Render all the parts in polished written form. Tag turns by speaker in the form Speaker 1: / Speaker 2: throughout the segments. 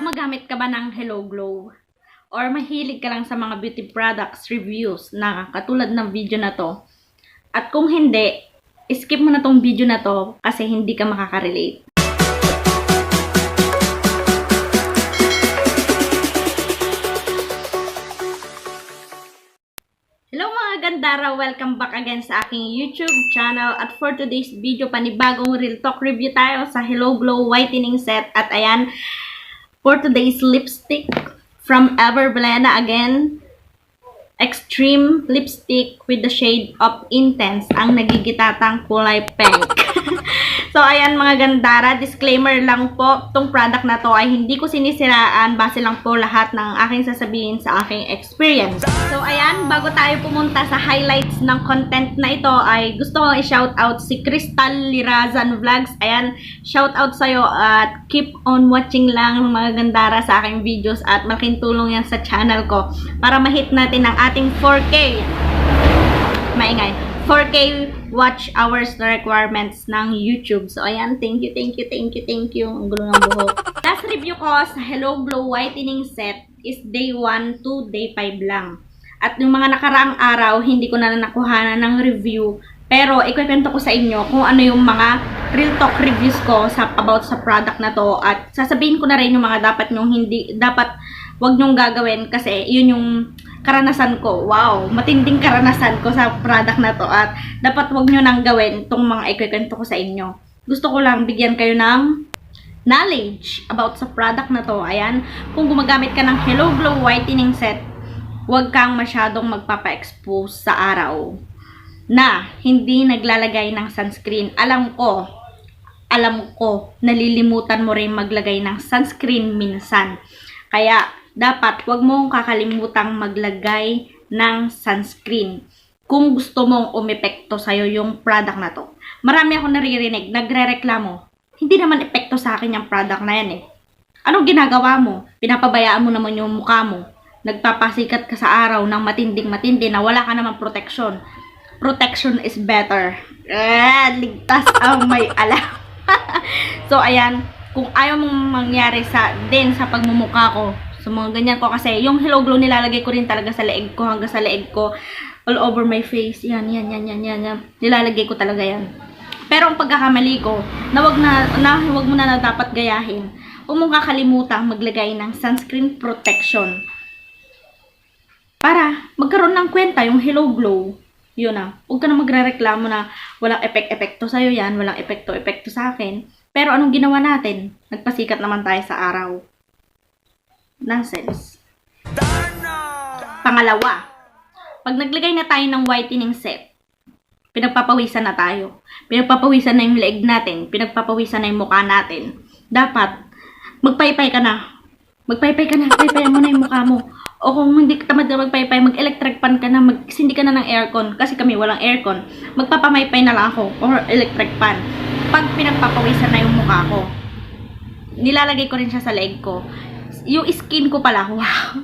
Speaker 1: Gumagamit ka ba ng Hello Glow? Or mahilig ka lang sa mga beauty products reviews na katulad ng video na to? At kung hindi, skip mo na tong video na to kasi hindi ka makaka-relate. Hello mga gandara! Welcome back again sa aking YouTube channel. At for today's video, panibagong Real Talk review tayo sa Hello Glow Whitening Set. At ayan, for today's lipstick from Everblenda again. Extreme lipstick with the shade of Intense, ang nagigitatang kulay pink. So, ayan mga gandara, disclaimer lang po, itong product na to ay hindi ko sinisiraan, base lang po lahat ng aking sasabihin sa aking experience. So, ayan, bago tayo pumunta sa highlights ng content na ito, ay gusto kong i-shoutout si Crystal Lirazan Vlogs. Ayan, shoutout sa'yo at keep on watching lang mga gandara sa aking videos at malaking tulong yan sa channel ko para ma-hit natin ang ating 4K. Maingay. 4K watch hours na requirements ng YouTube. So, ayan. Thank you. Ang gulo ng buhok. Last review ko sa Hello Glow Whitening Set is day 1 to day 5 lang. At yung mga nakaraang araw, hindi ko na nakuhanan ng review. Pero, ikwento ko sa inyo kung ano yung mga real talk reviews ko about sa product na to. At sasabihin ko na rin yung mga dapat wag nyong gagawin kasi yun yung karanasan ko. Wow, matinding karanasan ko sa product na to at dapat wag nyo nang gawin itong mga ikwento ko sa inyo. Gusto ko lang bigyan kayo ng knowledge about sa product na to. Ayan, kung gumagamit ka ng Hello Glow Whitening Set, wag kang masyadong magpapa-expose sa araw na hindi naglalagay ng sunscreen. Alam ko, nalilimutan mo rin maglagay ng sunscreen minsan. Kaya, dapat wag mong kakalimutang maglagay ng sunscreen kung gusto mong umepekto sa'yo yung product na to. Marami akong naririnig, nagre-reklamo. Hindi naman epekto sa akin yung product na yan eh. Anong ginagawa mo? Pinapabayaan mo naman yung mukha mo. Nagpapasikat ka sa araw ng matinding-matindi na wala ka naman protection. Protection is better. Ligtas ang may alam. So, ayan. Kung ayaw mong mangyari sa pagmumukha ko, so, mga ganyan ko kasi, yung Hello Glow nilalagay ko rin talaga sa leeg ko, hanggang sa leeg ko, all over my face, yan. Nilalagay ko talaga yan. Pero ang pagkakamali ko, wag mo na dapat gayahin. Huwag mong kakalimutan maglagay ng sunscreen protection. Para magkaroon ng kwenta yung Hello Glow. Yun na. Huwag ka na magre-reklamo na walang epekto sa'yo yan, walang epekto sa akin. Pero anong ginawa natin? Nagpasikat naman tayo sa araw. Nonsense. Pangalawa, pag naglagay na tayo ng whitening set, pinagpapawisan na tayo. Pinagpapawisan na yung leeg natin. Pinagpapawisan na yung mukha natin. Dapat, magpaypay ka na. Paypayan mo na yung mukha mo. O kung hindi ka tamad na magpaypay, mag-electric fan ka na, magsindi ka na ng aircon. Kasi kami walang aircon. Magpapamaypay na lang ako. Or electric fan. Pag pinagpapawisan na yung mukha ko, nilalagay ko rin siya sa leeg ko. Yung skin ko pala, wow,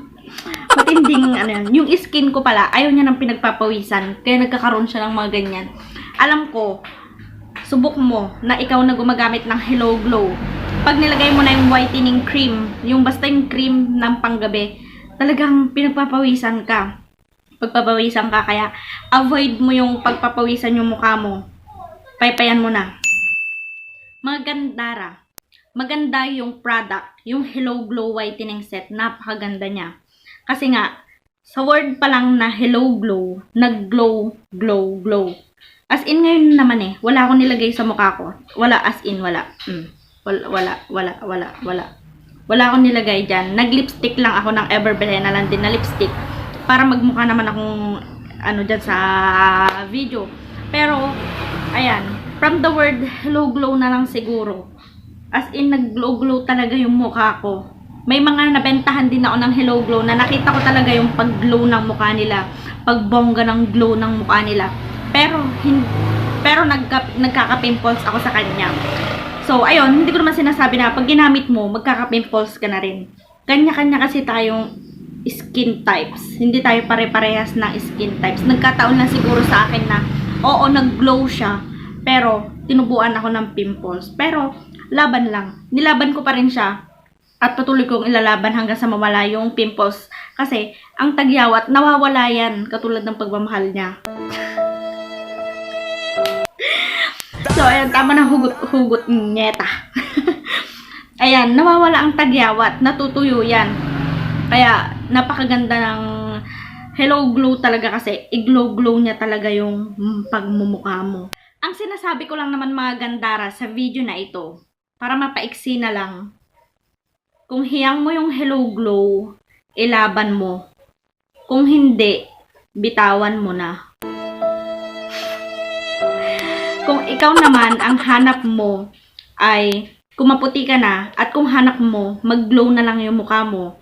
Speaker 1: matinding yung skin ko pala, ayaw niya ng pinagpapawisan, kaya nagkakaroon siya ng mga ganyan. Alam ko, subok mo na ikaw na gumagamit ng Hello Glow. Pag nilagay mo na yung whitening cream, yung basta yung cream ng panggabi, talagang pinagpapawisan ka. Pagpapawisan ka, kaya avoid mo yung pagpapawisan yung mukha mo. Paypayan mo na. Mga gandara, maganda yung product, yung Hello Glow Whitening Set, napakaganda niya. Kasi nga, sa word pa lang na Hello Glow, nag-glow. As in ngayon naman eh, wala akong nilagay sa mukha ko. Wala, as in, wala. Wala akong nilagay dyan. Nag-lipstick lang ako ng Everblenda lang din na lipstick. Para magmukha naman akong, dyan sa video. Pero, ayan, from the word Hello Glow na lang siguro. As in, nag-glow talaga yung mukha ko. May mga nabentahan din ako ng Hello Glow na nakita ko talaga yung pag-glow ng mukha nila. Pagbongga ng glow ng mukha nila. Pero nagkaka-pimples ako sa kanya. So, ayun, hindi ko naman sinasabi na pag ginamit mo, magkaka-pimples ka na rin. Kanya-kanya kasi tayong skin types. Hindi tayo pare-parehas ng skin types. Nagkataon lang siguro sa akin na, oo, nag-glow siya. Pero, tinubuan ako ng pimples. Pero, laban lang. Nilaban ko pa rin siya. At patuloy kong ilalaban hanggang sa mawala yung pimples. Kasi, ang tagyawat, nawawala yan. Katulad ng pagmamahal niya. So, ayan, tama na hugot, nyeta. Ayan, nawawala ang tagyawat, natutuyo yan. Kaya, napakaganda ng Hello Glow talaga kasi, i-glow-glow niya talaga yung pagmumukha mo. Ang sinasabi ko lang naman mga gandara sa video na ito, para mapaiksi na lang, kung hiyang mo yung Hello Glow, ilaban mo. Kung hindi, bitawan mo na. Kung ikaw naman, ang hanap mo ay kumaputi ka na at kung hanap mo, mag-glow na lang yung mukha mo,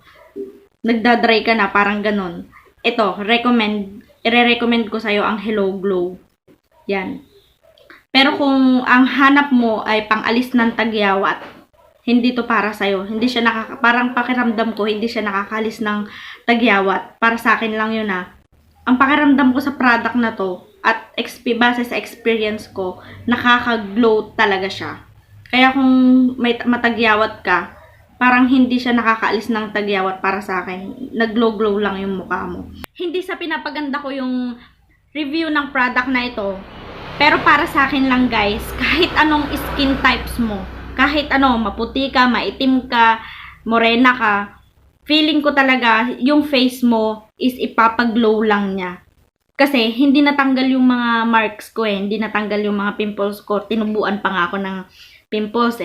Speaker 1: nagdadry ka na, parang ganon. Ito, i-recommend ko sa'yo ang Hello Glow. Yan. Pero kung ang hanap mo ay pang-alis ng tagyawat, hindi to para sa'yo. Hindi siya parang pakiramdam ko, hindi siya nakakalis ng tagyawat. Para sa akin lang yun Ang pakiramdam ko sa product na to, at base sa experience ko, nakaka-glow talaga siya. Kaya kung may matagyawat ka, parang hindi siya nakakaalis ng tagyawat para sa akin. Nag-glow-glow lang yung mukha mo. Hindi sa pinapaganda ko yung review ng product na ito. Pero para sa akin lang guys, kahit anong skin types mo, kahit ano, maputi ka, maitim ka, morena ka, feeling ko talaga yung face mo is ipapaglow lang niya. Kasi hindi natanggal yung mga marks ko hindi natanggal yung mga pimples ko. Tinubuan pa nga ako ng pimples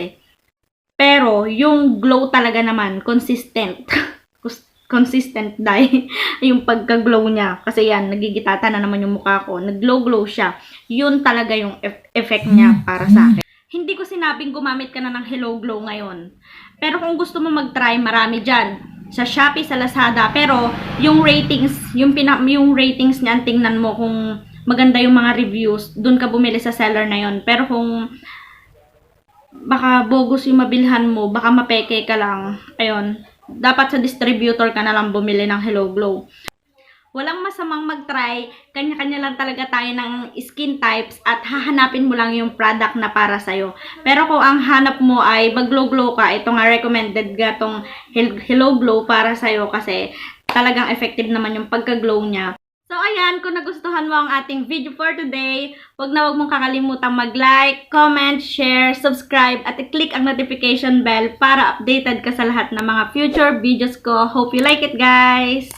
Speaker 1: Pero yung glow talaga naman, consistent. Consistent dahil yung pagka-glow niya. Kasi yan, nagigitata na naman yung mukha ko. Nag-glow-glow siya. Yun talaga yung effect niya para sa akin. Hindi ko sinabing gumamit ka na ng Hello Glow ngayon. Pero kung gusto mo mag-try, marami dyan. Sa Shopee, sa Lazada, pero yung ratings, yung ratings niyan, tingnan mo kung maganda yung mga reviews, dun ka bumili sa seller na yon. Pero kung baka bogus yung mabilhan mo, baka mapeke ka lang, ayun, dapat sa distributor ka na lang bumili ng Hello Glow. Walang masamang mag-try, kanya-kanya lang talaga tayo ng skin types at hahanapin mo lang yung product na para sa'yo. Pero kung ang hanap mo ay mag-glow-glow ka, ito nga recommended ga tong Hello Glow para sa'yo kasi talagang effective naman yung pagka-glow niya. So ayan, kung nagustuhan mo ang ating video for today, wag mong kakalimutang mag-like, comment, share, subscribe at i-click ang notification bell para updated ka sa lahat ng mga future videos ko. Hope you like it guys!